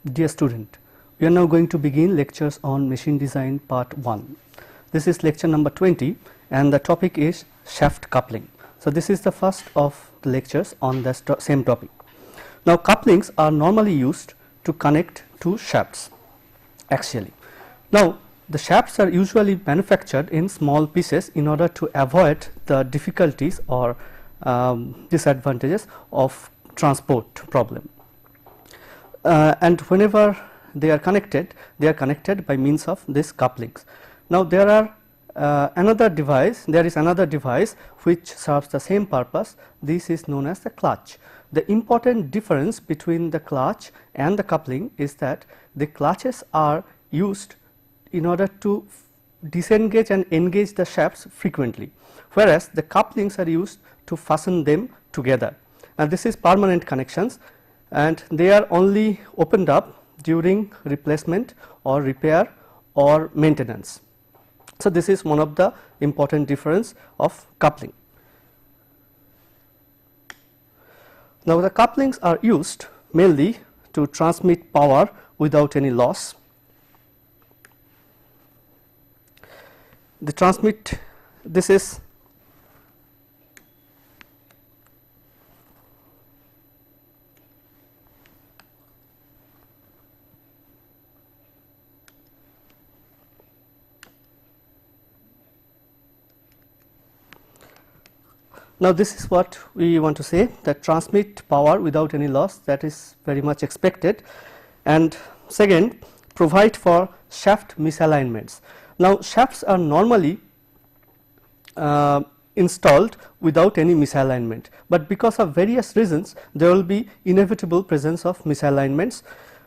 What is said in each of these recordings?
Dear student, we are now going to begin lectures on machine design part 1. This is lecture number 20 and the topic is shaft coupling. So, this is the first of the lectures on the same topic. Now, couplings are normally used to connect two shafts axially. Now, the shafts are usually manufactured in small pieces in order to avoid the difficulties or disadvantages of transport problem. And whenever they are connected by means of these couplings. Now, there is another device which serves the same purpose. This is known as the clutch. The important difference between the clutch and the coupling is that the clutches are used in order to disengage and engage the shafts frequently, whereas the couplings are used to fasten them together. And this is permanent connections, and they are only opened up during replacement or repair or maintenance. So, this is one of the important difference of coupling. Now, the couplings are used mainly to transmit power without any loss. Now, this is what we want to say, that transmit power without any loss, that is very much expected. And second, provide for shaft misalignments. Now, shafts are normally installed without any misalignment, but because of various reasons there will be inevitable presence of misalignments.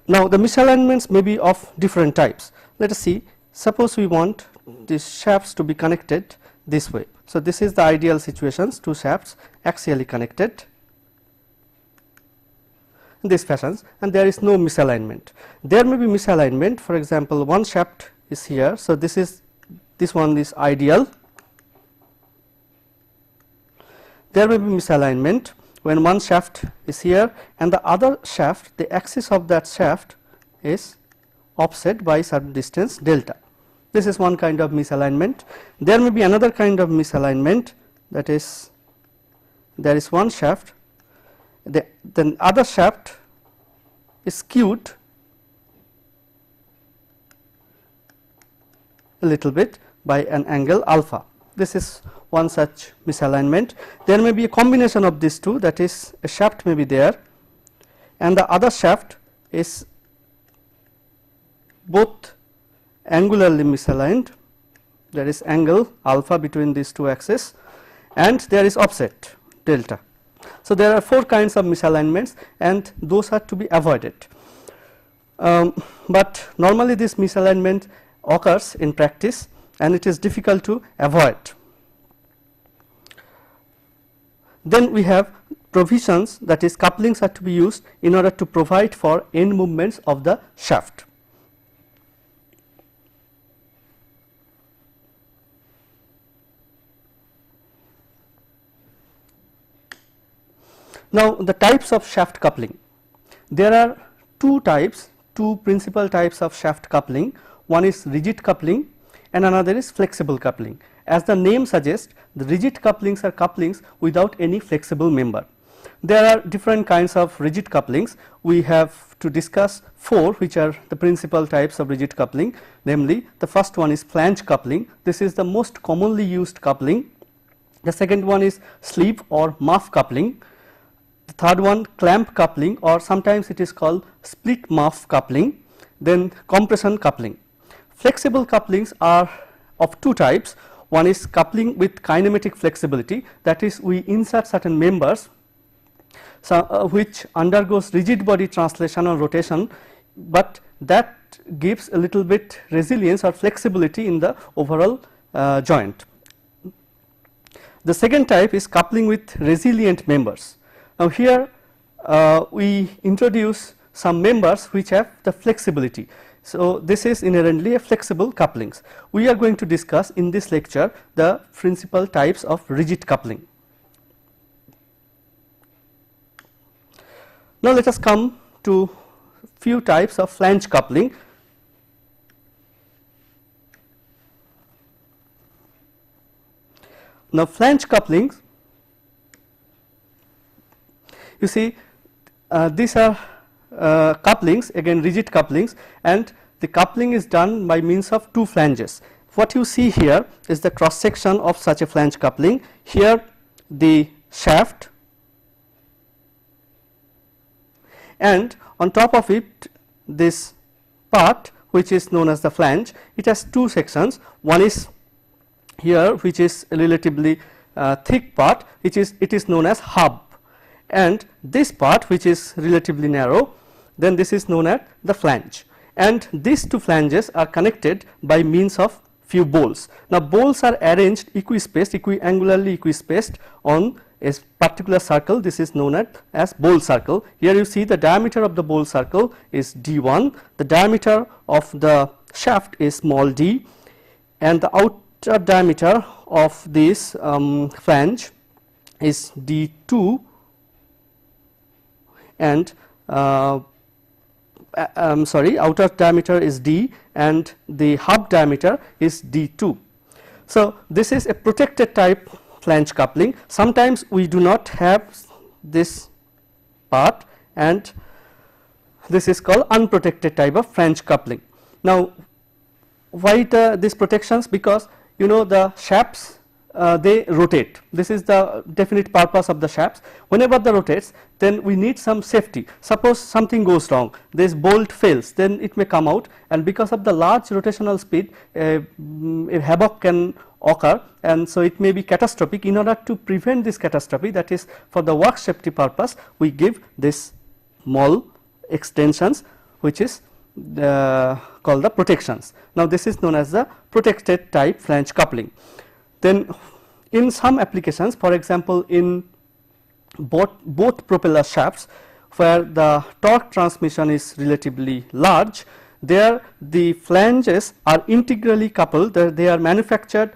Now, the misalignments may be of different types. Let us see, suppose we want these shafts to be connected this way. So, this is the ideal situations, two shafts axially connected in this fashion, and there is no misalignment. There may be misalignment, for example, one shaft is here. So, this one is ideal. There may be misalignment when one shaft is here and the other shaft, the axis of that shaft is offset by certain distance delta. This is one kind of misalignment. There may be another kind of misalignment, that is, there is one shaft, the other shaft is skewed a little bit by an angle alpha. This is one such misalignment. There may be a combination of these two, that is, a shaft may be there and the other shaft is both angularly misaligned, there is angle alpha between these two axes and there is offset delta. So, there are four kinds of misalignments and those are to be avoided, but normally this misalignment occurs in practice and it is difficult to avoid. Then we have provisions, that is, couplings are to be used in order to provide for end movements of the shaft. Now, the types of shaft coupling. There are two principal types of shaft coupling. One is rigid coupling and another is flexible coupling. As the name suggests, the rigid couplings are couplings without any flexible member. There are different kinds of rigid couplings. We have to discuss four which are the principal types of rigid coupling, namely the first one is flange coupling. This is the most commonly used coupling. The second one is sleeve or muff coupling. The third one, clamp coupling, or sometimes it is called split muff coupling. Then compression coupling. Flexible couplings are of two types. One is coupling with kinematic flexibility, that is, we insert certain members which undergoes rigid body translation or rotation, but that gives a little bit resilience or flexibility in the overall joint. The second type is coupling with resilient members. Now, here we introduce some members which have the flexibility. So, this is inherently a flexible couplings. We are going to discuss in this lecture the principal types of rigid coupling. Now, let us come to few types of flange coupling. Now, flange couplings, you see, these are couplings, again rigid couplings, and the coupling is done by means of two flanges. What you see here is the cross section of such a flange coupling. Here the shaft, and on top of it this part which is known as the flange. It has two sections. One is here, which is a relatively thick part, it is known as hub, and this part which is relatively narrow, then this is known as the flange, and these two flanges are connected by means of few bolts. Now, bolts are arranged equispaced, angularly equispaced on a particular circle. This is known as bolt circle. Here you see the diameter of the bolt circle is d1, the diameter of the shaft is small d, and the outer diameter of this flange is d2, and outer diameter is d and the hub diameter is d2. So, this is a protected type flange coupling. Sometimes we do not have this part, and this is called unprotected type of flange coupling. Now, why these protections? Because you know the shafts they rotate. This is the definite purpose of the shafts. Whenever they rotates, then we need some safety. Suppose something goes wrong, this bolt fails, then it may come out, and because of the large rotational speed, a havoc can occur, and so it may be catastrophic. In order to prevent this catastrophe, that is for the work safety purpose, we give this small extensions which is called the protections. Now, this is known as the protected type flange coupling. Then in some applications, for example, in both propeller shafts where the torque transmission is relatively large, there the flanges are integrally coupled, they are manufactured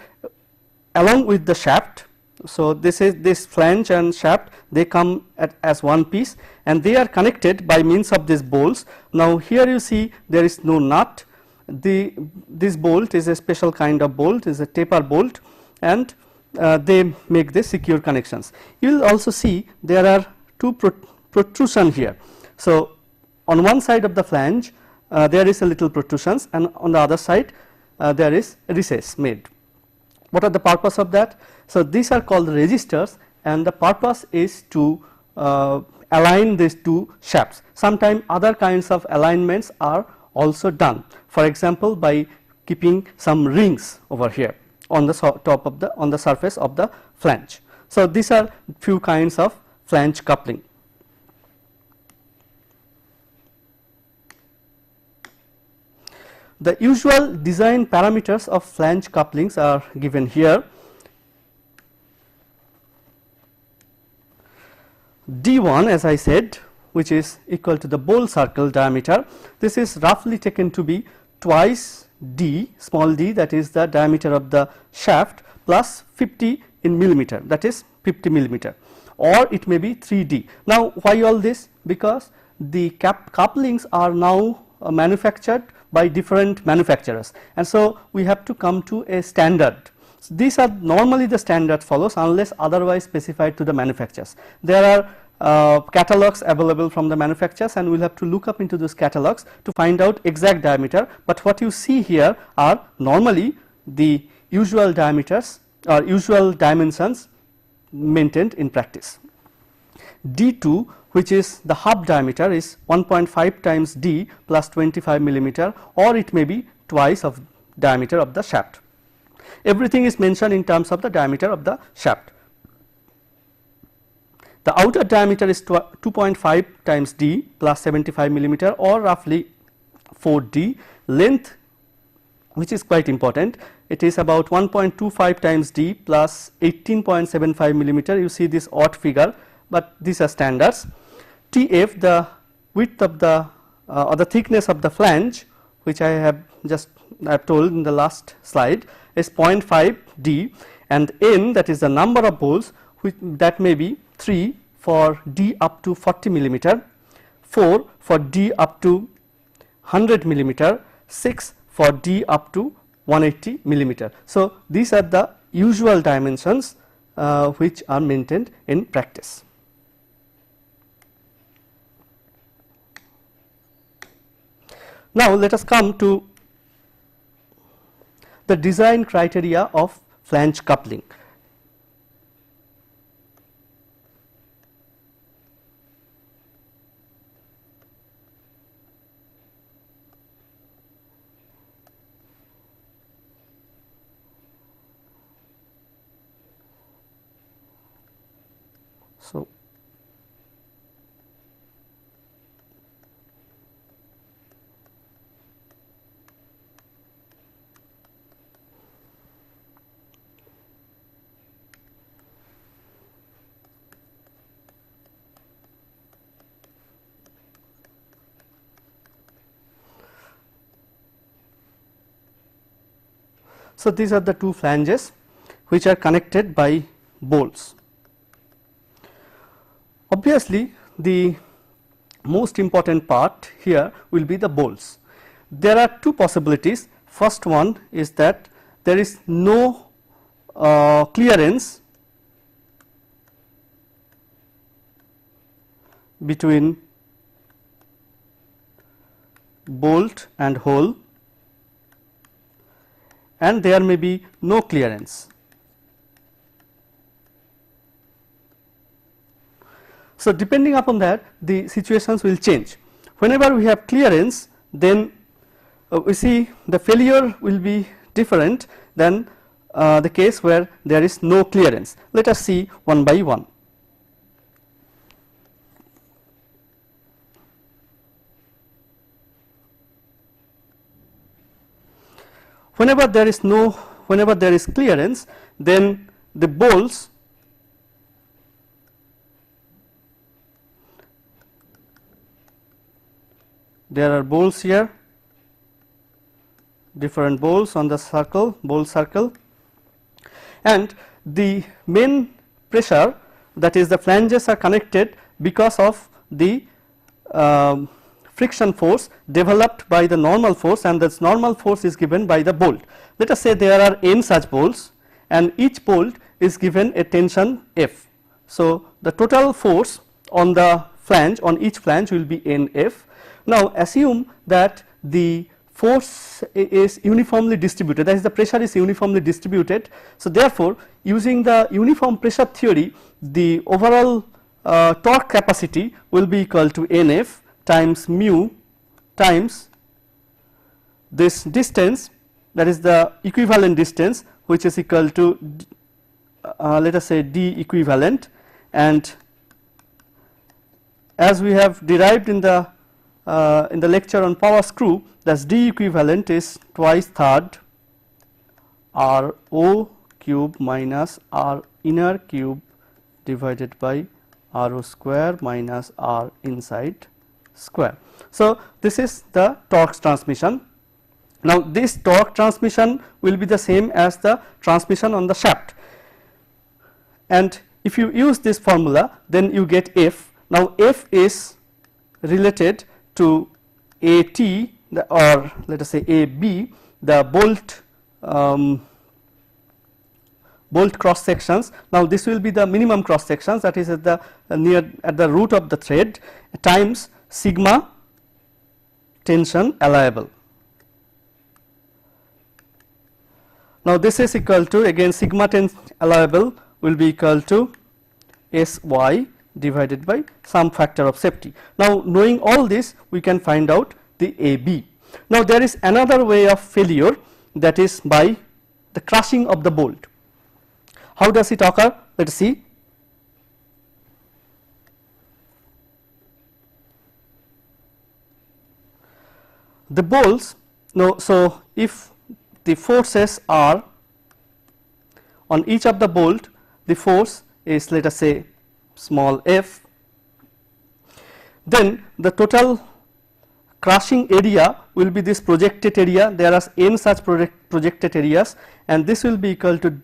along with the shaft. So, this flange and shaft, they come as one piece, and they are connected by means of these bolts. Now, here you see there is no nut. This bolt is a special kind of bolt, is a taper bolt, and they make the secure connections. You will also see there are two protrusion here. So, on one side of the flange there is a little protrusions, and on the other side there is a recess made. What are the purpose of that? So, these are called resistors, and the purpose is to align these two shafts. Sometimes other kinds of alignments are also done, for example, by keeping some rings over here on the top of the surface of the flange. So, these are few kinds of flange coupling. The usual design parameters of flange couplings are given here. D1, as I said, which is equal to the bolt circle diameter. This is roughly taken to be twice d, small d, that is the diameter of the shaft, plus 50 in millimeter, that is 50 millimeter, or it may be 3d. Now, why all this? Because the couplings are now manufactured by different manufacturers, and so we have to come to a standard. So, these are normally the standard follows unless otherwise specified to the manufacturers. There are catalogs available from the manufacturers, and we will have to look up into those catalogs to find out exact diameter, but what you see here are normally the usual diameters or usual dimensions maintained in practice. D2, which is the hub diameter, is 1.5 times d plus 25 millimeter, or it may be twice of diameter of the shaft. Everything is mentioned in terms of the diameter of the shaft. The outer diameter is 2.5 times d plus 75 millimeter, or roughly 4d. Length, which is quite important, it is about 1.25 times d plus 18.75 millimeter. You see this odd figure, but these are standards. Tf, the width of the or the thickness of the flange, which I have told in the last slide, is 0.5 d, and n, that is the number of bolts, which that may be 3 for d up to 40 millimeter, 4 for d up to 100 millimeter, 6 for D up to 180 millimeter. So, these are the usual dimensions which are maintained in practice. Now, let us come to the design criteria of flange coupling. So, these are the two flanges which are connected by bolts. Obviously, the most important part here will be the bolts. There are two possibilities. First one is that there is no clearance between bolt and hole, and there may be no clearance. So, depending upon that, the situations will change. Whenever we have clearance, then we see the failure will be different than the case where there is no clearance. Let us see one by one. Whenever there is clearance, then the bolts there are bolts here, different bolts on the circle, bolt circle, and the main pressure, that is the flanges, are connected because of the friction force developed by the normal force, and this normal force is given by the bolt. Let us say there are n such bolts and each bolt is given a tension F. So, the total force on the flange, on each flange, will be Nf. Now, assume that the force is uniformly distributed, that is, the pressure is uniformly distributed. So, therefore, using the uniform pressure theory, the overall torque capacity will be equal to Nf times mu times this distance, that is the equivalent distance, which is equal to let us say d equivalent, and as we have derived in the lecture on power screw, thus d equivalent is twice third r o cube minus r inner cube divided by r o square minus r inside square. So, this is the torque transmission. Now, this torque transmission will be the same as the transmission on the shaft, and if you use this formula, then you get F. Now, F is related to AT, or let us say AB, the bolt cross sections. Now, this will be the minimum cross sections, that is at the at the root of the thread, times sigma tension allowable. Now, this is equal to, again, sigma tension allowable will be equal to SY divided by some factor of safety. Now, knowing all this, we can find out the AB. Now, there is another way of failure, that is by the crushing of the bolt. How does it occur? Let us see. The bolts, so if the forces are on each of the bolt, the force is, let us say, small f, then the total crushing area will be this projected area. There are n such projected areas, and this will be equal to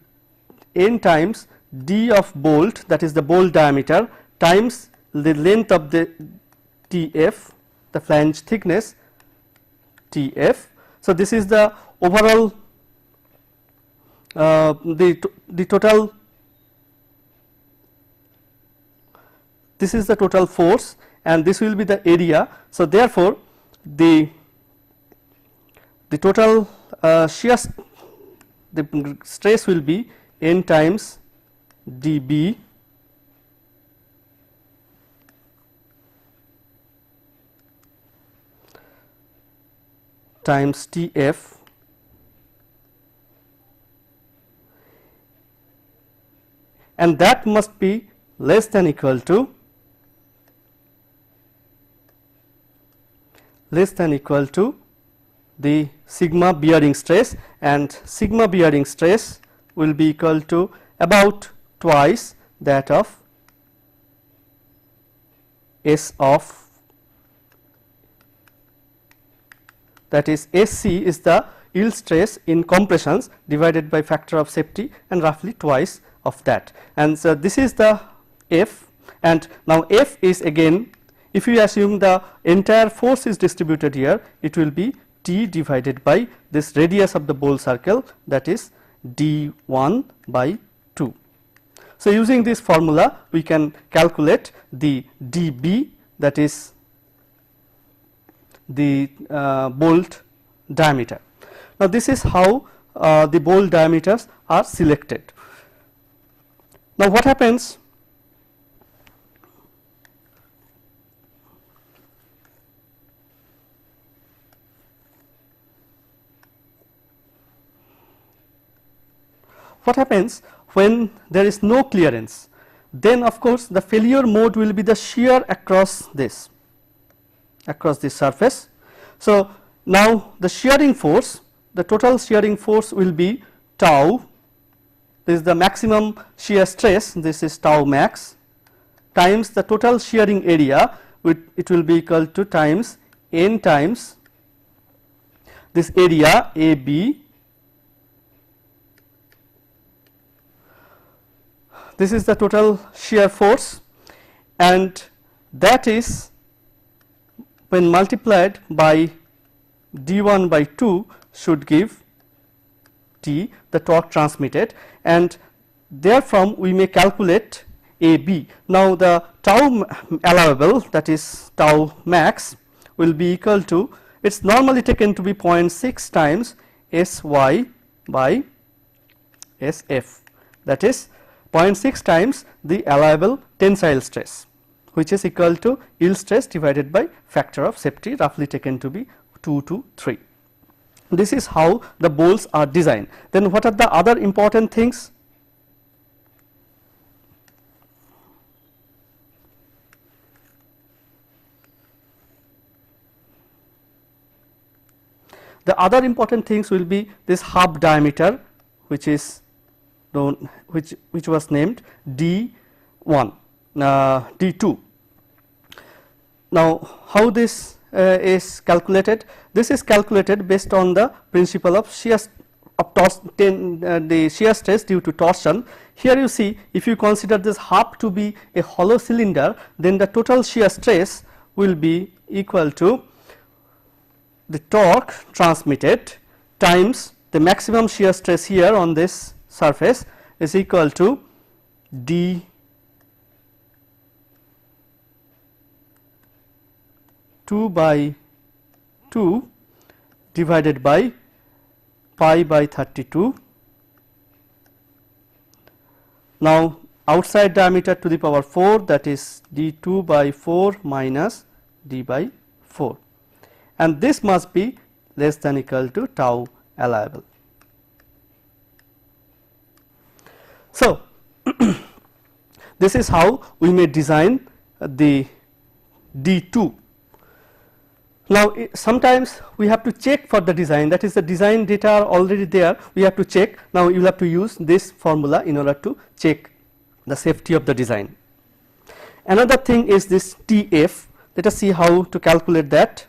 n times d of bolt, that is the bolt diameter, times the length of the Tf, the flange thickness, Tf. So, this is the overall the total, this is the total force and this will be the area. So, therefore, the total shear the stress will be N times dB times Tf and that must be less than equal to the sigma bearing stress, and sigma bearing stress will be equal to about twice that of S of, that is SC is the yield stress in compressions divided by factor of safety and roughly twice of that. And so, this is the F, and now F is again, if you assume the entire force is distributed here, it will be T divided by this radius of the bowl circle, that is d1 by 2. So, using this formula we can calculate the dB, that is the bolt diameter. Now, this is how the bolt diameters are selected. Now, what happens? What happens when there is no clearance? Then of course, the failure mode will be the shear across this surface. So, now the shearing force, the total shearing force will be tau, this is the maximum shear stress, this is tau max, times the total shearing area, it will be equal to times N times this area AB. This is the total shear force, and that is when multiplied by d1 by 2 should give T, the torque transmitted, and therefrom we may calculate AB. Now, the tau allowable, that is tau max, will be equal to, it is normally taken to be 0.6 times Sy by Sf, that is 0.6 times the allowable tensile stress, which is equal to yield stress divided by factor of safety, roughly taken to be 2 to 3. This is how the bolts are designed. Then what are the other important things? The other important things will be this half diameter, which is known, which was named D1, D2. Now, how this is calculated? This is calculated based on the principle of shear the shear stress due to torsion. Here you see, if you consider this half to be a hollow cylinder, then the total shear stress will be equal to the torque transmitted times the maximum shear stress here on this surface is equal to d2 by 2 divided by pi by 32. Now, outside diameter to the power 4, that is d2 by 4 minus d by 4, and this must be less than equal to tau allowable. So, this is how we may design the D2. Now, sometimes we have to check for the design, that is the design data are already there, we have to check. Now, you will have to use this formula in order to check the safety of the design. Another thing is this TF. Let us see how to calculate that.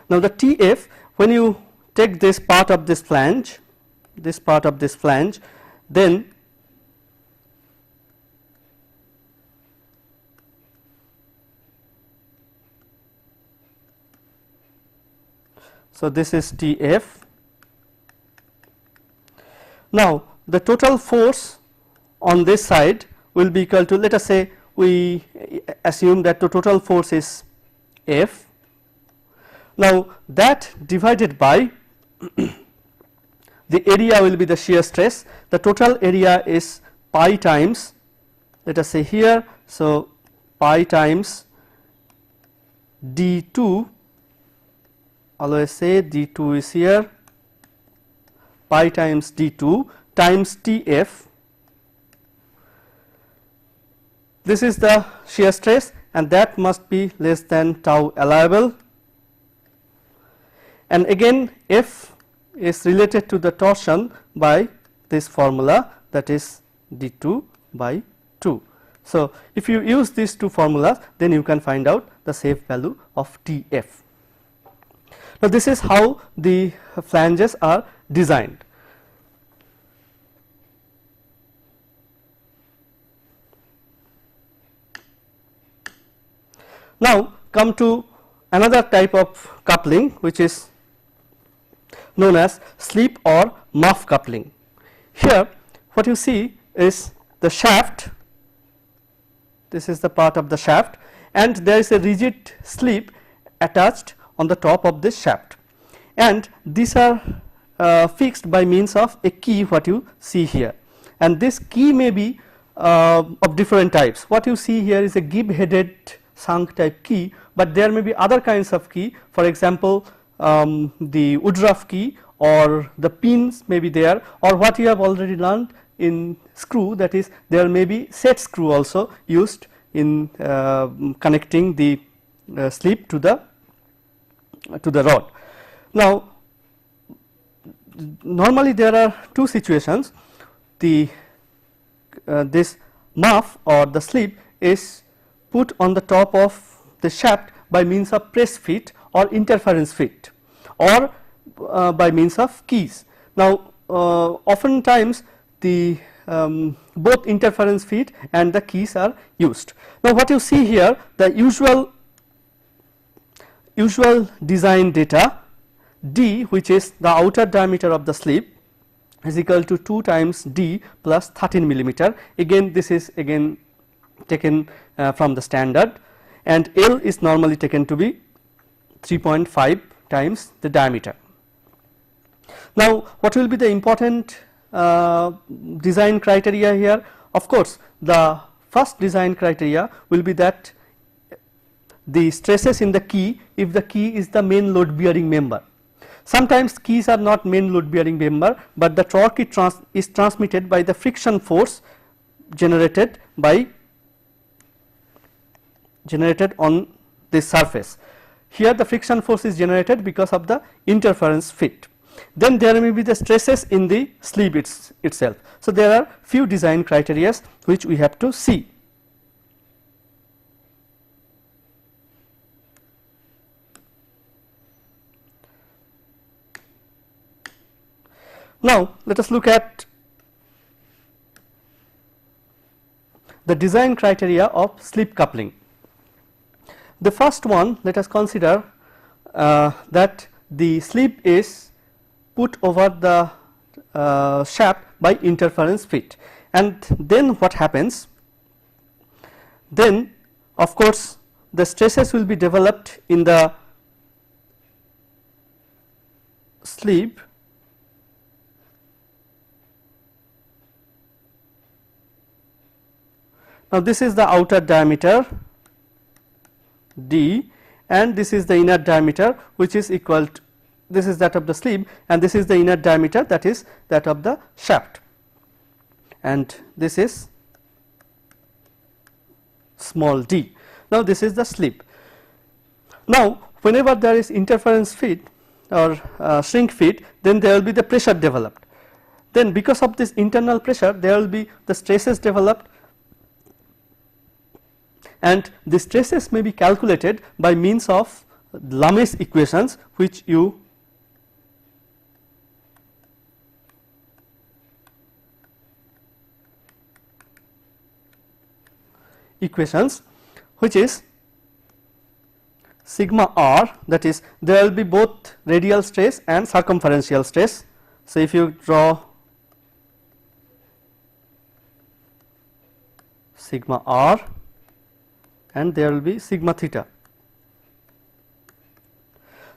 Now, the TF, when you take this part of this flange, then So, this is Tf. Now, the total force on this side will be equal to, let us say we assume that the total force is F. Now, that divided by the area will be the shear stress. The total area is pi times, let us say here. So, pi times d2, always say d2 is here, pi times d2 times Tf. This is the shear stress, and that must be less than tau allowable, and again F is related to the torsion by this formula, that is d2 by 2. So, if you use these two formulas, then you can find out the safe value of Tf. Now, this is how the flanges are designed. Now, come to another type of coupling, which is known as slip or muff coupling. Here what you see is the shaft, this is the part of the shaft, and there is a rigid slip attached on the top of this shaft, and these are fixed by means of a key, what you see here, and this key may be of different types. What you see here is a give headed sunk type key, but there may be other kinds of key, for example the Woodruff key, or the pins may be there, or what you have already learned in screw, that is there may be set screw also used in connecting the slip to the rod. Now, normally there are two situations. The this muff or the slip is put on the top of the shaft by means of press fit or interference fit, or by means of keys. Now, oftentimes the both interference fit and the keys are used. Now, what you see here, the usual design data d, which is the outer diameter of the slip, is equal to 2 times d plus 13 millimeter. Again, this is again taken from the standard, and L is normally taken to be 3.5 times the diameter. Now, what will be the important design criteria here? Of course, the first design criteria will be that the stresses in the key, if the key is the main load bearing member. Sometimes keys are not main load bearing member, but the torque is transmitted by the friction force generated on this surface. Here the friction force is generated because of the interference fit. Then there may be the stresses in the slip itself. So, there are few design criteria which we have to see. Now, let us look at the design criteria of slip coupling. The first one, let us consider that the slip is put over the shaft by interference fit, and then what happens? Then of course the stresses will be developed in the slip Now, this is the outer diameter d, and this is the inner diameter, which is equal to, this is that of the slip, and this is the inner diameter, that is that of the shaft, and this is small d. Now, this is the slip. Now, whenever there is interference fit or shrink fit, then there will be the pressure developed. Then because of this internal pressure, there will be the stresses developed, and the stresses may be calculated by means of Lame's equations, which you which is sigma r, that is there will be both radial stress and circumferential stress. So, if you draw sigma r and there will be sigma theta.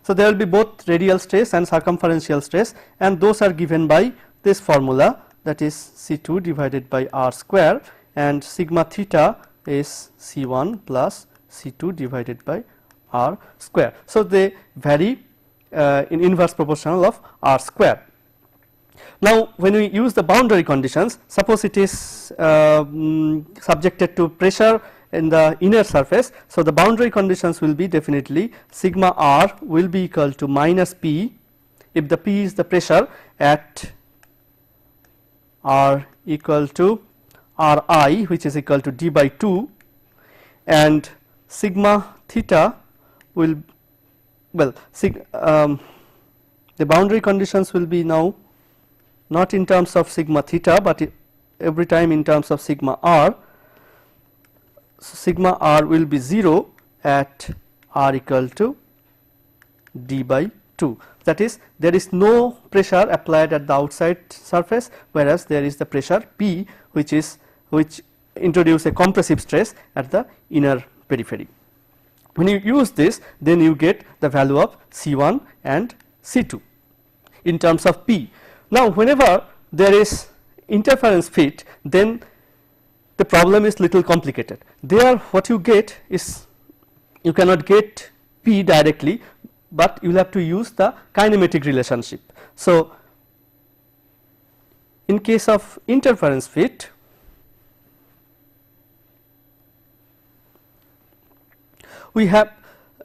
So, there will be both radial stress and circumferential stress, and those are given by this formula, that is C2 divided by r square, and sigma theta is C1 plus C2 divided by r square. So, they vary in inverse proportional of r square. Now, when we use the boundary conditions, suppose it is subjected to pressure in the inner surface. So, the boundary conditions will be definitely sigma r will be equal to minus p if the p is the pressure at r equal to r I, which is equal to d by 2, and sigma theta will, well, the boundary conditions will be now not in terms of sigma theta, but every time in terms of sigma r. So, sigma r will be 0 at r equal to d by 2, that is there is no pressure applied at the outside surface, whereas there is the pressure P which introduce a compressive stress at the inner periphery. When you use this, then you get the value of C1 and C2 in terms of P. Now, whenever there is interference fit, then the problem is little complicated. There what you get is, you cannot get P directly, but you will have to use the kinematic relationship. So, in case of interference fit, we have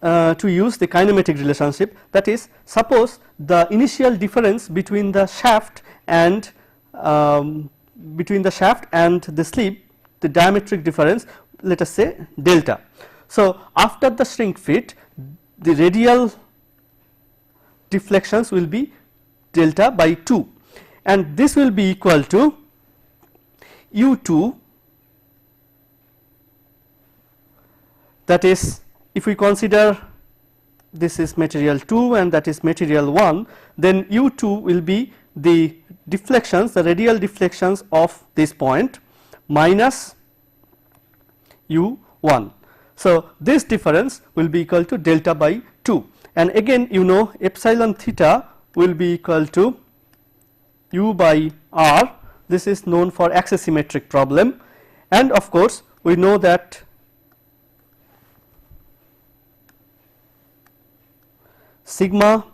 to use the kinematic relationship, that is, suppose the initial difference between the shaft and the slip, the diametric difference, let us say delta. So, after the shrink fit, the radial deflections will be delta by 2, and this will be equal to U2, that is, if we consider this is material 2 and that is material 1, then U2 will be the deflections, the radial deflections of this point minus U1. So, this difference will be equal to delta by 2, and again you know epsilon theta will be equal to U by R. This is known for axisymmetric problem, and of course, we know that sigma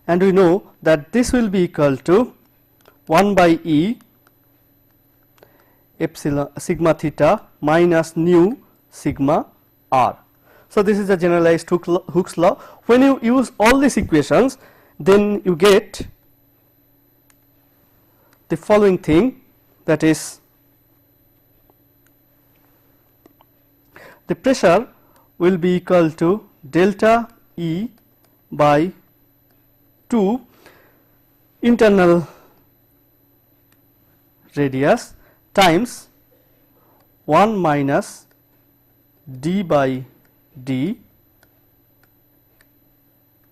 and we know that this will be equal to 1 by E epsilon sigma theta minus nu sigma r. So, this is a generalized Hooke's law. When you use all these equations, then you get the following thing, that is, the pressure will be equal to delta E by 2 internal radius times 1 minus d by d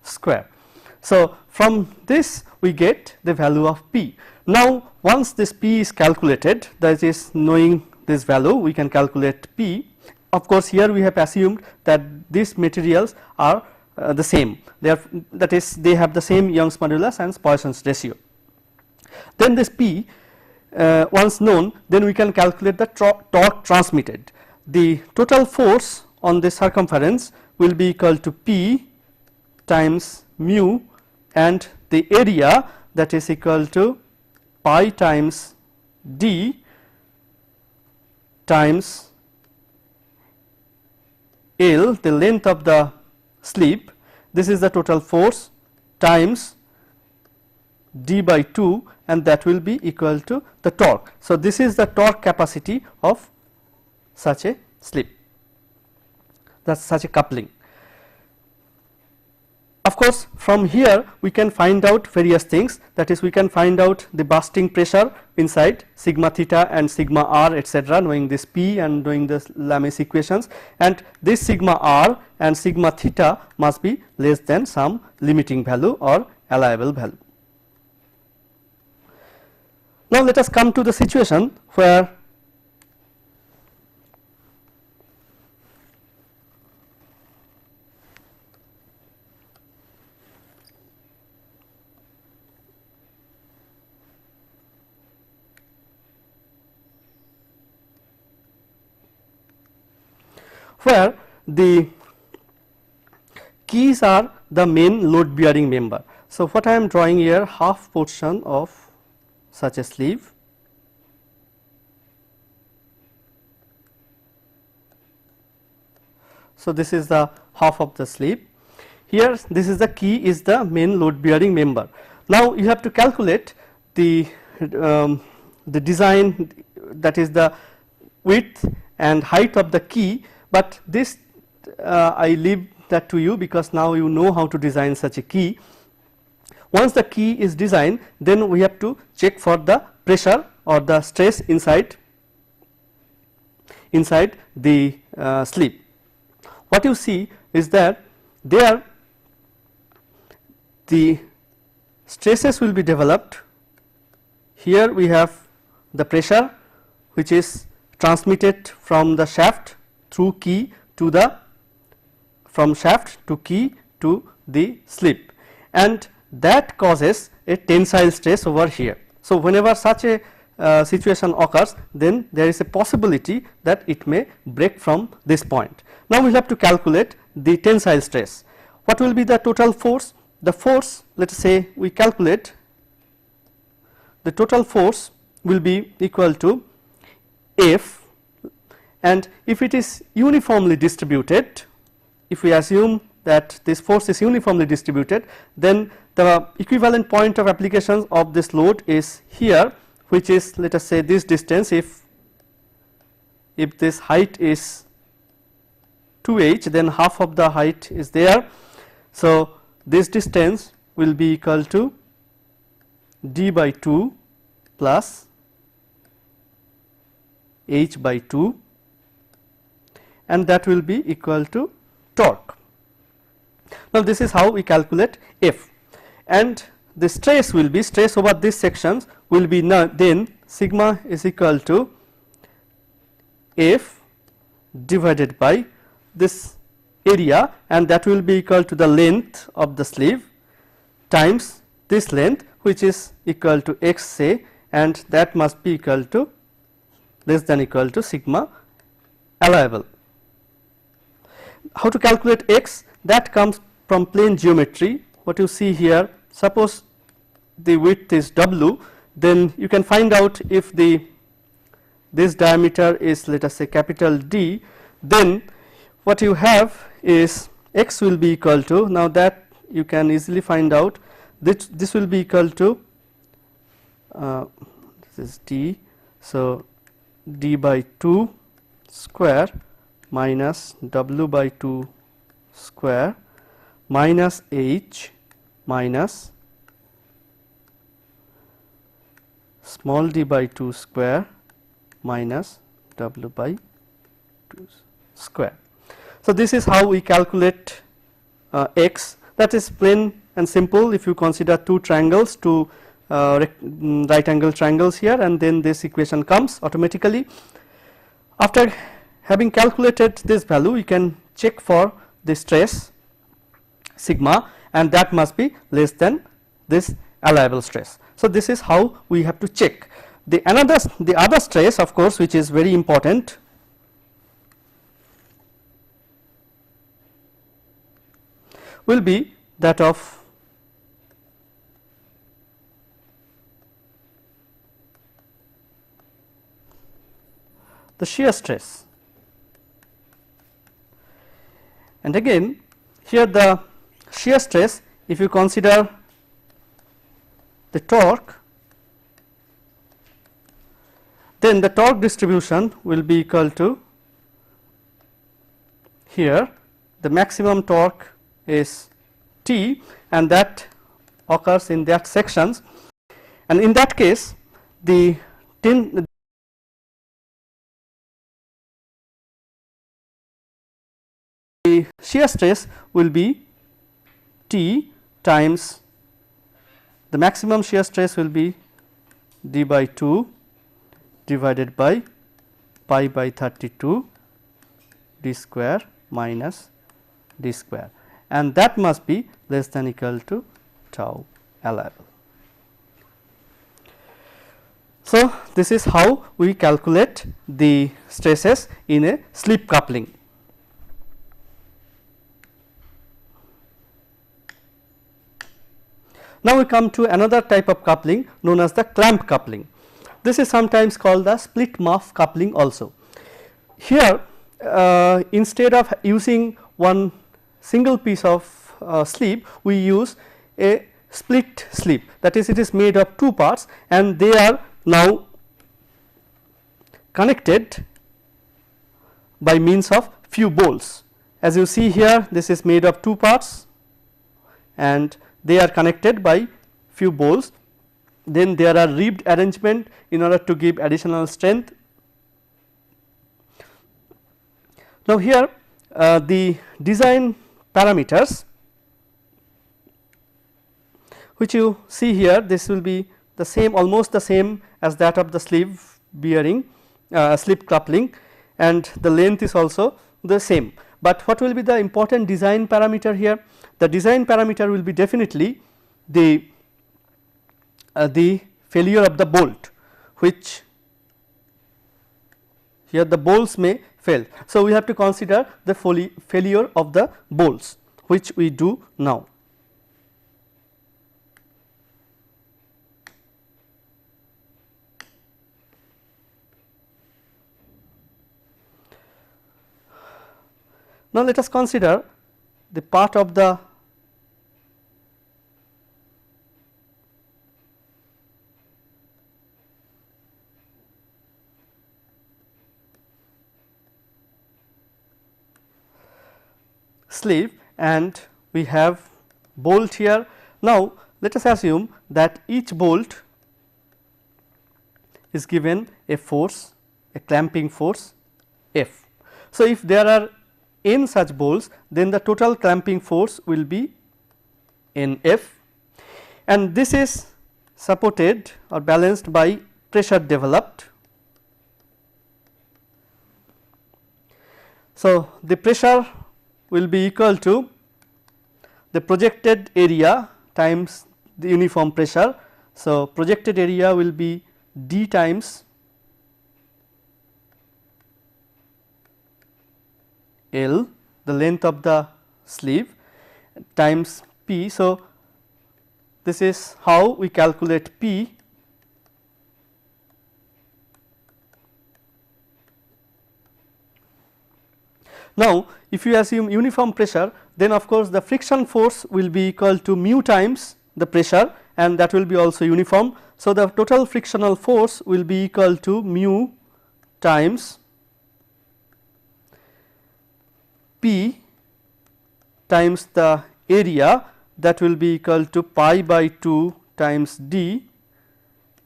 square. So, from this we get the value of P. Now, once this P is calculated, that is, knowing this value, we can calculate P. Of course, here we have assumed that these materials are the same, they are, that is, they have the same Young's modulus and Poisson's ratio. Then this P once known, then we can calculate the torque transmitted. The total force on the circumference will be equal to P times mu, and the area, that is equal to pi times d times L, the length of the slip. This is the total force times d by 2, and that will be equal to the torque. So, this is the torque capacity of such a slip, that is such a coupling. Of Of course, from here we can find out various things, that is we can find out the bursting pressure inside sigma theta and sigma r, etc., knowing this P and knowing this Lame's equations, and this sigma r and sigma theta must be less than some limiting value or allowable value. Now let us come to the situation where the keys are the main load bearing member. So what I am drawing here, half portion of such a sleeve, so this is the half of the sleeve. Here this is the key, is the main load bearing member. Now you have to calculate the design, that is the width and height of the key, but this I leave that to you because now you know how to design such a key. Once the key is designed, then we have to check for the pressure or the stress inside the sleeve. What you see is that there the stresses will be developed. Here we have the pressure which is transmitted from the shaft through key to the, from shaft to key to the sleeve, and that causes a tensile stress over here. So whenever such a situation occurs, then there is a possibility that it may break from this point. Now we have to calculate the tensile stress. What will be the total force? The force, let us say we calculate, the total force will be equal to F, and if it is uniformly distributed, if we assume that this force is uniformly distributed, then the equivalent point of applications of this load is here, which is, let us say, this distance. If this height is 2h, then half of the height is there. So this distance will be equal to d by 2 plus h by 2, and that will be equal to torque. Now this is how we calculate F, and the stress will be, stress over these sections will be then sigma is equal to F divided by this area, and that will be equal to the length of the sleeve times this length, which is equal to x, say, and that must be equal to less than equal to sigma allowable. How to calculate x? That comes from plane geometry. What you see here, suppose the width is w, then you can find out if this diameter is, let us say, capital D, then what you have is x will be equal to, now that you can easily find out, this will be equal to this is D, so d by 2 square minus w by 2 square minus h minus small d by 2 square minus w by 2 square. So this is how we calculate x. That is plain and simple. If you consider two triangles, two right angle triangles here, and then this equation comes automatically. After having calculated this value, you can check for the stress sigma, and that must be less than this allowable stress. So this is how we have to check. The other stress, of course, which is very important, will be that of the shear stress. And again, here the shear stress, if you consider the torque, then the torque distribution will be equal to, here the maximum torque is T, and that occurs in that sections, and in that case the shear stress will be T times the maximum shear stress will be d by 2 divided by pi by 32 d square minus d square, and that must be less than equal to tau allowable. So, this is how we calculate the stresses in a slip coupling. Now, we come to another type of coupling known as the clamp coupling. This is sometimes called the split muff coupling also. Here instead of using one single piece of sleeve, we use a split sleeve, that is, it is made of two parts and they are now connected by means of few bolts. As you see here, this is made of two parts and they are connected by few bolts. Then there are ribbed arrangement in order to give additional strength. Now, here the design parameters which you see here, this will be the same, almost the same as that of the sleeve bearing slip coupling, and the length is also the same. But what will be the important design parameter here? The design parameter will be definitely the failure of the bolt, which here the bolts may fail. So, we have to consider the failure of the bolts, which we do now. Now, let us consider the part of the sleeve and we have bolt here. Now, let us assume that each bolt is given a force, a clamping force F. So, if there are n such bolts, then the total clamping force will be N F, and this is supported or balanced by pressure developed. So, the pressure will be equal to the projected area times the uniform pressure. So, projected area will be d times L, the length of the sleeve, times P. So, this is how we calculate P. Now, if you assume uniform pressure, then of course, the friction force will be equal to mu times the pressure, and that will be also uniform. So, the total frictional force will be equal to mu times P times the area, that will be equal to pi by 2 times d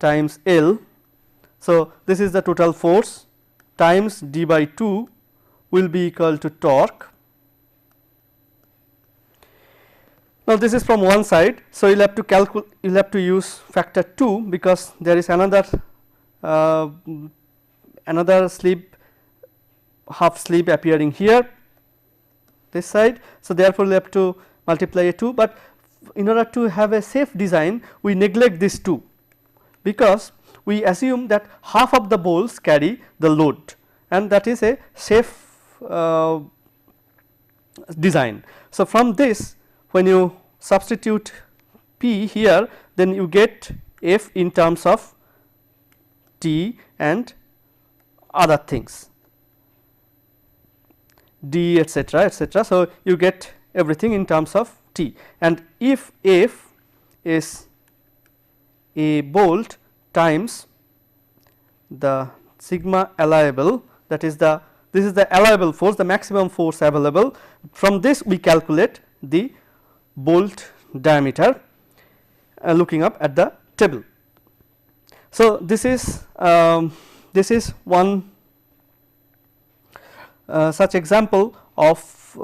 times L. So, this is the total force times d by 2 will be equal to torque. Now, this is from one side. So, you will have to calculate, you will have to use factor 2, because there is another sleeve, half sleeve appearing here this side. So, therefore, we have to multiply a 2, but in order to have a safe design, we neglect this 2, because we assume that half of the bolts carry the load, and that is a safe design. So, from this, when you substitute P here, then you get F in terms of T and other things, D, etc., etc. So, you get everything in terms of T, and if F is a bolt times the sigma allowable, that is the, this is the allowable force, the maximum force available. From this we calculate the bolt diameter looking up at the table. So, this is one such example of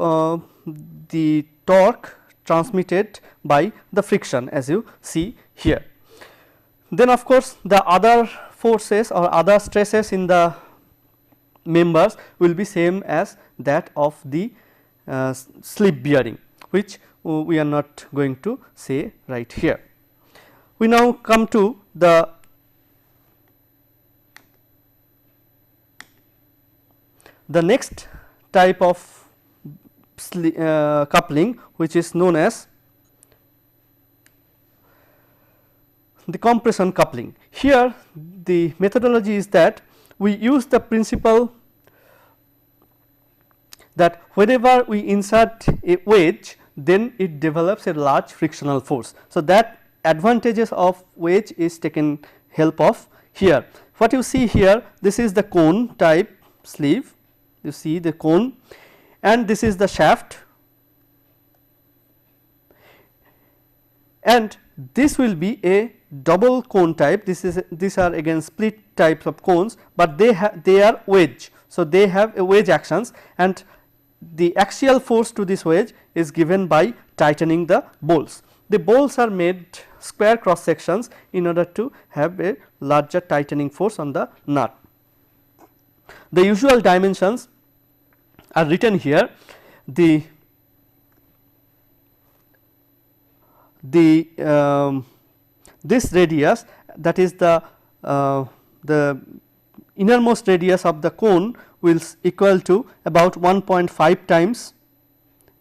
the torque transmitted by the friction, as you see here. Then of course, the other forces or other stresses in the members will be same as that of the slip bearing, which we are not going to say right here. We now come to the next type of coupling, which is known as the compression coupling. Here the methodology is that we use the principle that whenever we insert a wedge, then it develops a large frictional force. So, that advantages of wedge is taken help of here. What you see here, this is the cone type sleeve, you see the cone, and this is the shaft, and this will be a double cone type. These are again split types of cones, but they are wedge. So, they have a wedge actions, and the axial force to this wedge is given by tightening the bolts. The bolts are made square cross sections in order to have a larger tightening force on the nut. The usual dimensions are written here. This radius, that is the innermost radius of the cone, will equal to about 1.5 times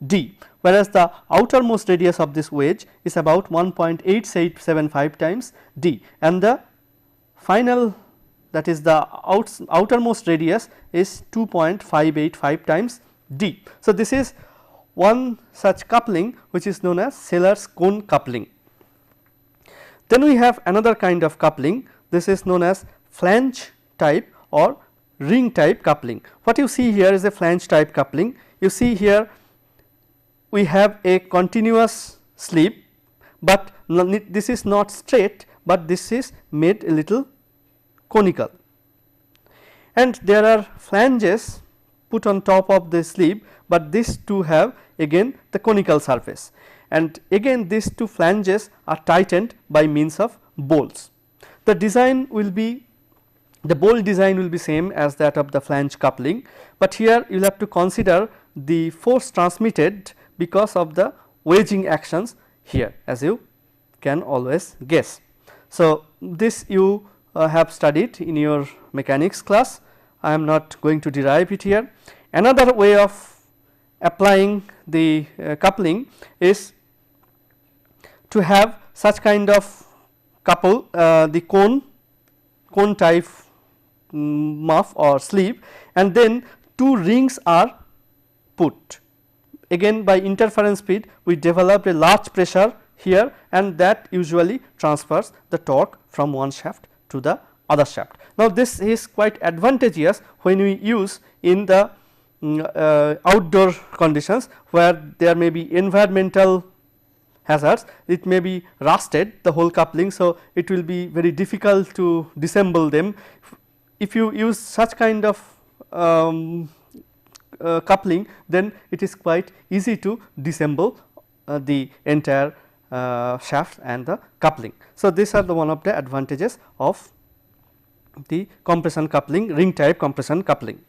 d, whereas the outermost radius of this wedge is about 1.875 times d, and the final, that is the outermost radius, is 2.585 times d. So, this is one such coupling which is known as Seller's cone coupling. Then we have another kind of coupling, this is known as flange type or ring type coupling. What you see here is a flange type coupling. You see here we have a continuous sleeve, but this is not straight, but this is made a little conical, and there are flanges put on top of the sleeve, but these two have again the conical surface, and again these two flanges are tightened by means of bolts. The design will be, the bolt design will be same as that of the flange coupling, but here you will have to consider the force transmitted because of the wedging actions here, as you can always guess. So, this you have studied in your mechanics class, I am not going to derive it here. Another way of applying the coupling is to have such kind of couple, the cone type muff or sleeve, and then two rings are put. Again by interference speed we develop a large pressure here, and that usually transfers the torque from one shaft to the other shaft. Now, this is quite advantageous when we use in the outdoor conditions where there may be environmental hazards, it may be rusted the whole coupling. So, it will be very difficult to disassemble them. If you use such kind of coupling, then it is quite easy to disassemble the entire shaft and the coupling. So, these are the one of the advantages of the compression coupling, ring type compression coupling.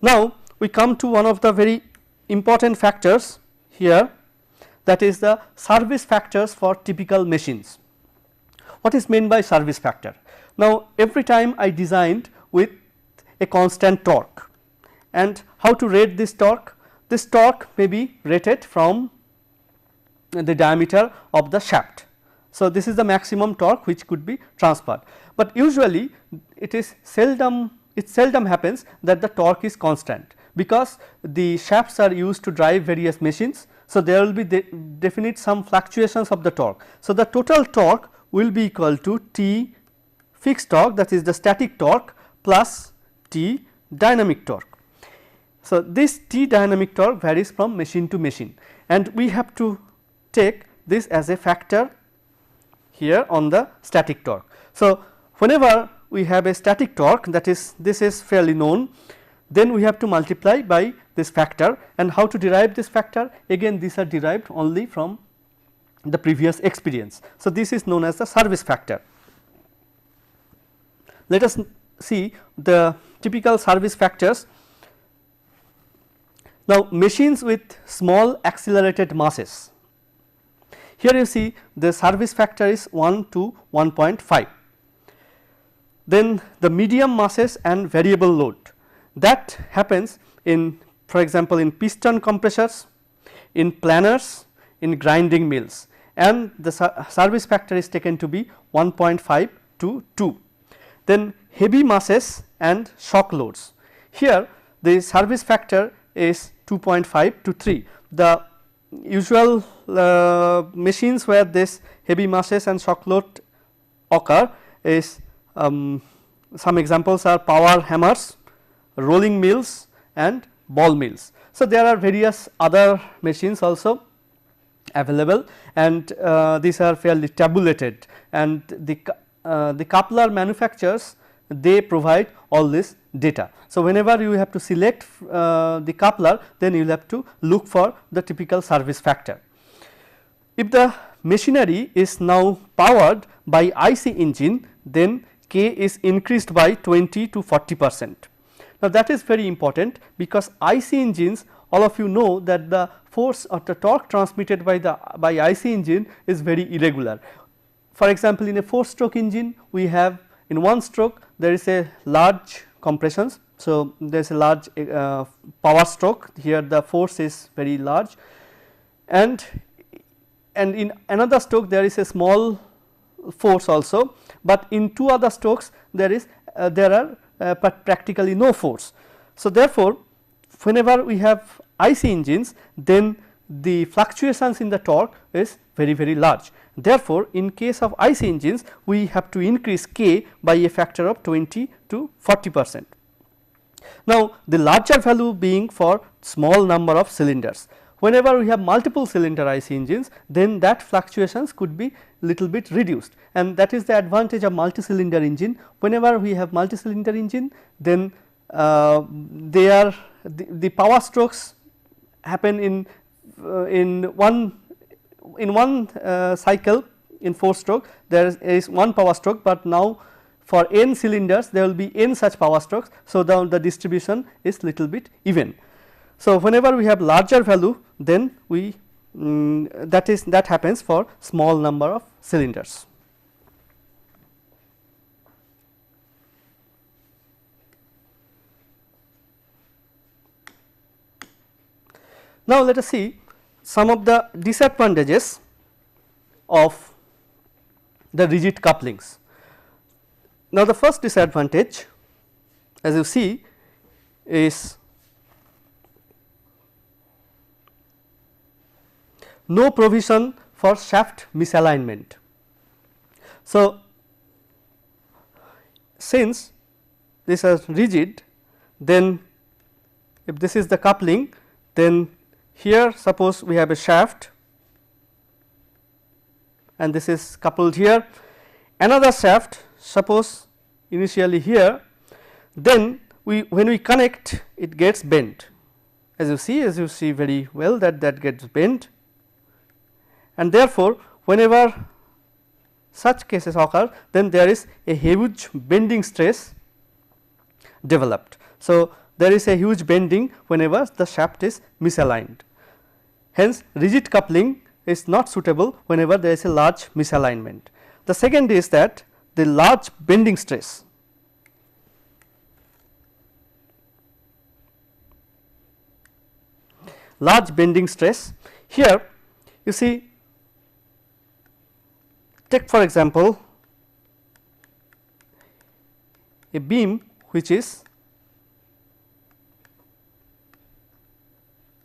Now, we come to one of the very important factors here, that is the service factors for typical machines. What is meant by service factor? Now, every time I designed with a constant torque, and how to rate this torque? This torque may be rated from the diameter of the shaft. So, this is the maximum torque which could be transferred, but usually it seldom happens that the torque is constant, because the shafts are used to drive various machines. So, there will be definite some fluctuations of the torque. So, the total torque will be equal to T fixed torque, that is the static torque, plus T dynamic torque. So, this T dynamic torque varies from machine to machine, and we have to take this as a factor here on the static torque. So, whenever we have a static torque, that is, this is fairly known, then we have to multiply by this factor. And how to derive this factor? Again, these are derived only from the previous experience. So, this is known as the service factor. Let us see the typical service factors. Now, machines with small accelerated masses, here you see the service factor is 1 to 1.5. Then the medium masses and variable load, that happens in, for example, in piston compressors, in planers, in grinding mills, and the service factor is taken to be 1.5 to 2. Then heavy masses and shock loads, here the service factor is 2.5 to 3. The usual machines where this heavy masses and shock load occur is some examples are power hammers, rolling mills and ball mills. So, there are various other machines also available, and these are fairly tabulated, and the coupler manufacturers, they provide all this data. So, whenever you have to select the coupler, then you will have to look for the typical service factor. If the machinery is now powered by IC engine, then K is increased by 20 to 40%. Now, that is very important, because IC engines, all of you know that the force or the torque transmitted by IC engine is very irregular. For example, in a 4-stroke engine, we have in one stroke there is a large compressions. So, there is a large power stroke, here the force is very large, and in another stroke there is a small force also, but in 2 other strokes there are practically no force. So, therefore, whenever we have IC engines, then the fluctuations in the torque is very large. Therefore, in case of IC engines, we have to increase K by a factor of 20 to 40%. Now, the larger value being for small number of cylinders. Whenever we have multiple cylinder IC engines, then that fluctuations could be little bit reduced, and that is the advantage of multi-cylinder engine. Whenever we have multi-cylinder engine, then the power strokes happen in one cycle. In 4-stroke there is one power stroke, but now for n cylinders there will be n such power strokes. So, the distribution is little bit even. So, whenever we have larger value, then we that happens for small number of cylinders. Now, let us see some of the disadvantages of the rigid couplings. Now, the first disadvantage, as you see, is no provision for shaft misalignment. So, since these are rigid, then if this is the coupling, then here suppose we have a shaft and this is coupled here, another shaft suppose initially here, then when we connect, it gets bent, as you see very well that gets bent, and therefore, whenever such cases occur, then there is a huge bending stress developed. So, there is a huge bending whenever the shaft is misaligned. Hence, rigid coupling is not suitable whenever there is a large misalignment. The second is that the large bending stress. Large bending stress, here you see, take for example a beam which is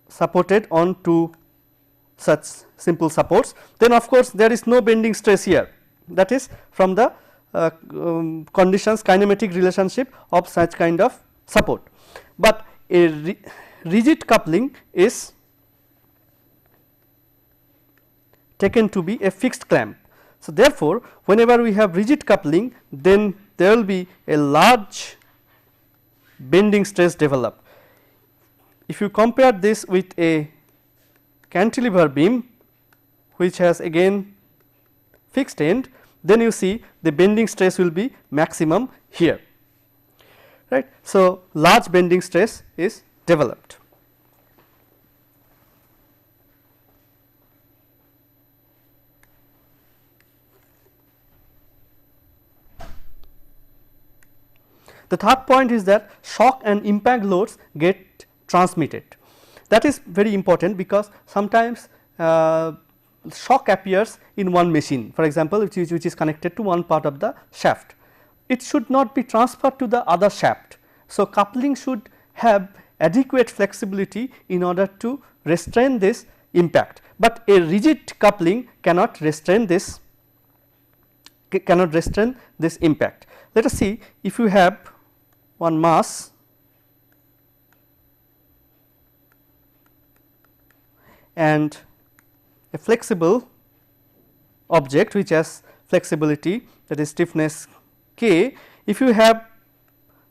supported on two such simple supports, then of course, there is no bending stress here, that is from the conditions, kinematic relationship of such kind of support, but a rigid coupling is taken to be a fixed clamp. So, therefore, whenever we have rigid coupling, then there will be a large bending stress developed. If you compare this with a cantilever beam which has again fixed end, then you see the bending stress will be maximum here, right. So, large bending stress is developed. The third point is that shock and impact loads get transmitted. That is very important, because sometimes shock appears in one machine, for example, which is connected to one part of the shaft. It should not be transferred to the other shaft. So, coupling should have adequate flexibility in order to restrain this impact, but a rigid coupling cannot restrain this impact. Let us see, if you have one mass and a flexible object which has flexibility, that is stiffness k, if you have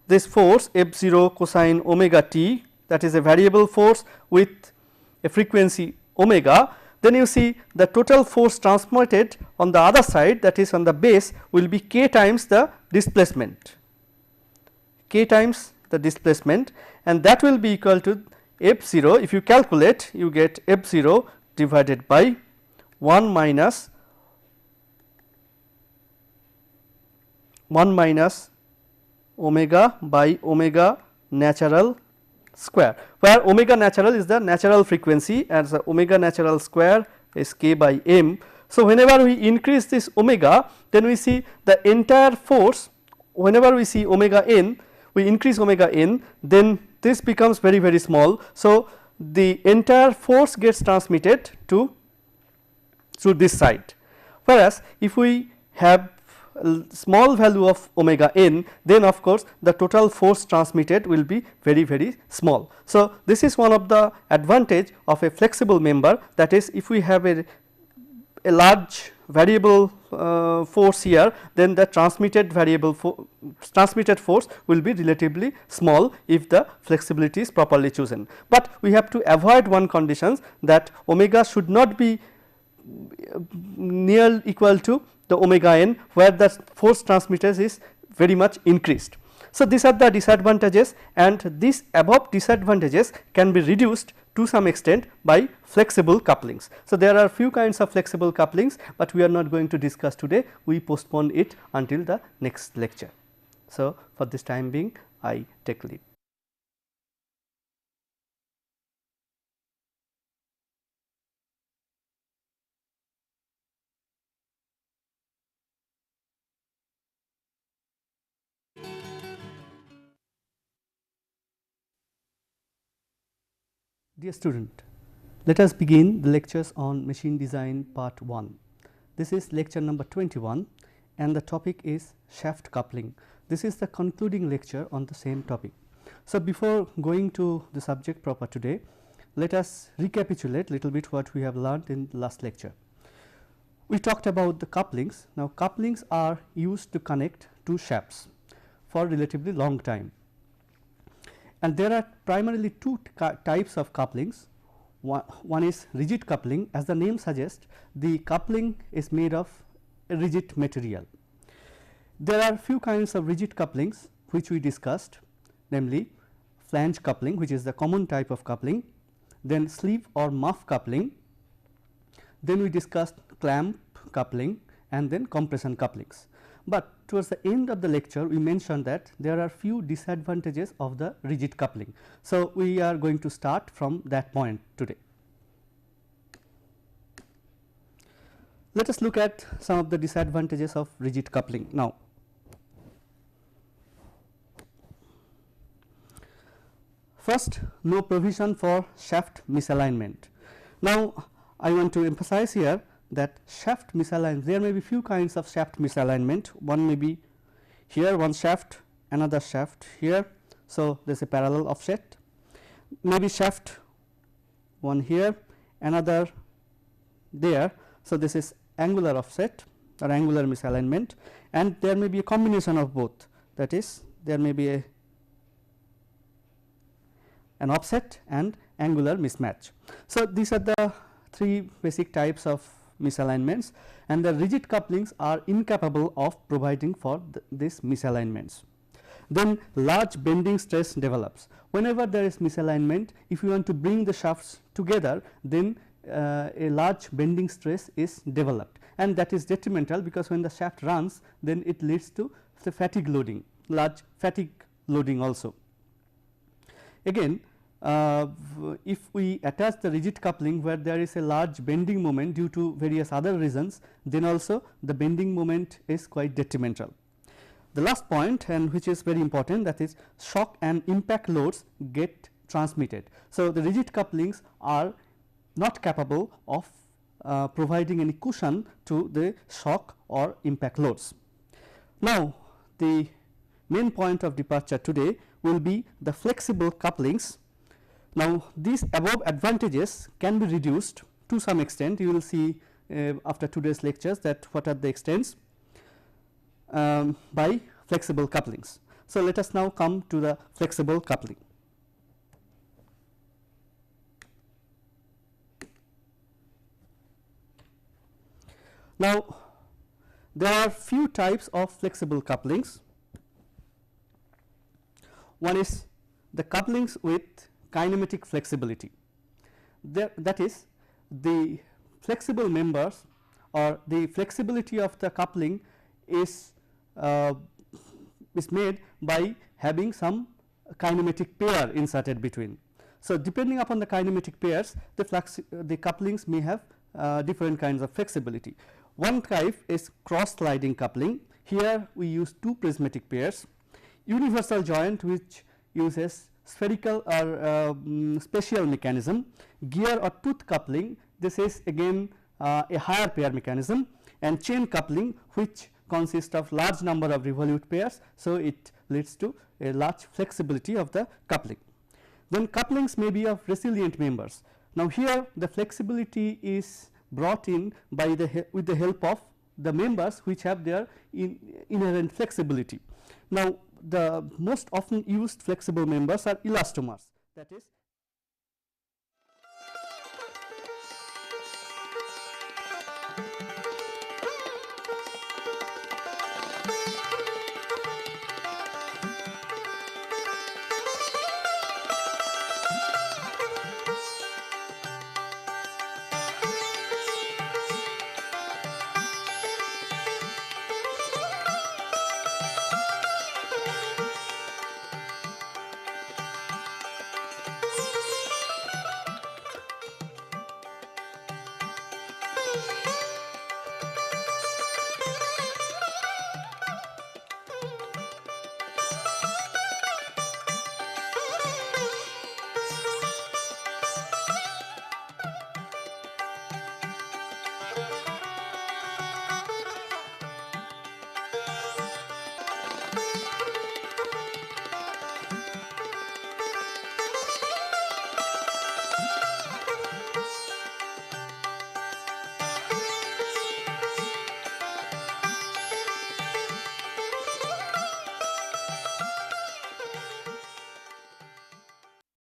this force F0 cosine omega t, that is a variable force with a frequency omega, then you see the total force transmitted on the other side, that is on the base, will be k times the displacement, and that will be equal to F0. If you calculate, you get F0 divided by 1 minus omega by omega natural square, where omega natural is the natural frequency and the omega natural square is k by m. So, whenever we increase this omega, then we see the entire force, whenever we see omega n, we increase omega n, then this becomes very, very small. So, the entire force gets transmitted through this side, whereas if we have a small value of omega n, then of course, the total force transmitted will be very, very small. So, this is one of the advantage of a flexible member, that is, if we have a large variable force here, then the transmitted force will be relatively small if the flexibility is properly chosen. But we have to avoid one condition, that omega should not be near equal to the omega n, where the force transmitted is very much increased. So, these are the disadvantages, and these above disadvantages can be reduced to some extent by flexible couplings. So, there are few kinds of flexible couplings, but we are not going to discuss today, we postpone it until the next lecture. So, for this time being, I take leave. Dear student, let us begin the lectures on machine design part 1. This is lecture number 21 and the topic is shaft coupling. This is the concluding lecture on the same topic. So, before going to the subject proper today, let us recapitulate little bit what we have learned in the last lecture. We talked about the couplings. Now, couplings are used to connect two shafts for relatively long time. And there are primarily two types of couplings. One is rigid coupling. As the name suggests, the coupling is made of a rigid material. There are few kinds of rigid couplings which we discussed, namely flange coupling, which is the common type of coupling, then sleeve or muff coupling, then we discussed clamp coupling, and then compression couplings. But towards the end of the lecture, we mentioned that there are few disadvantages of the rigid coupling. So, we are going to start from that point today. Let us look at some of the disadvantages of rigid coupling. Now, first, no provision for shaft misalignment. Now, I want to emphasize here that shaft misalignment, there may be few kinds of shaft misalignment. One may be here one shaft, another shaft here. So, there is a parallel offset, maybe shaft one here, another there. So, this is angular offset or angular misalignment, and there may be a combination of both, that is there may be an offset and angular mismatch. So, these are the three basic types of misalignments, and the rigid couplings are incapable of providing for these misalignments. Then large bending stress develops. Whenever there is misalignment, if you want to bring the shafts together, then a large bending stress is developed, and that is detrimental, because when the shaft runs, then it leads to the fatigue loading, large fatigue loading also. Again, if we attach the rigid coupling where there is a large bending moment due to various other reasons, then also the bending moment is quite detrimental. The last point, and which is very important, that is shock and impact loads get transmitted. So, the rigid couplings are not capable of providing any cushion to the shock or impact loads. Now, the main point of departure today will be the flexible couplings. Now, these above advantages can be reduced to some extent. You will see after today's lectures that what are the extents by flexible couplings. So, let us now come to the flexible coupling. Now, there are few types of flexible couplings. One is the couplings with kinematic flexibility. That is, the flexible members or the flexibility of the coupling is made by having some kinematic pair inserted between. So, depending upon the kinematic pairs, the couplings may have different kinds of flexibility. One type is cross sliding coupling. Here we use two prismatic pairs. Universal joint, which uses spherical or special mechanism. Gear or tooth coupling, this is again a higher pair mechanism, and chain coupling, which consists of large number of revolute pairs. So, it leads to a large flexibility of the coupling. Then couplings may be of resilient members. Now, here the flexibility is brought in by with the help of the members which have their inherent flexibility. Now, the most often used flexible members are elastomers, that is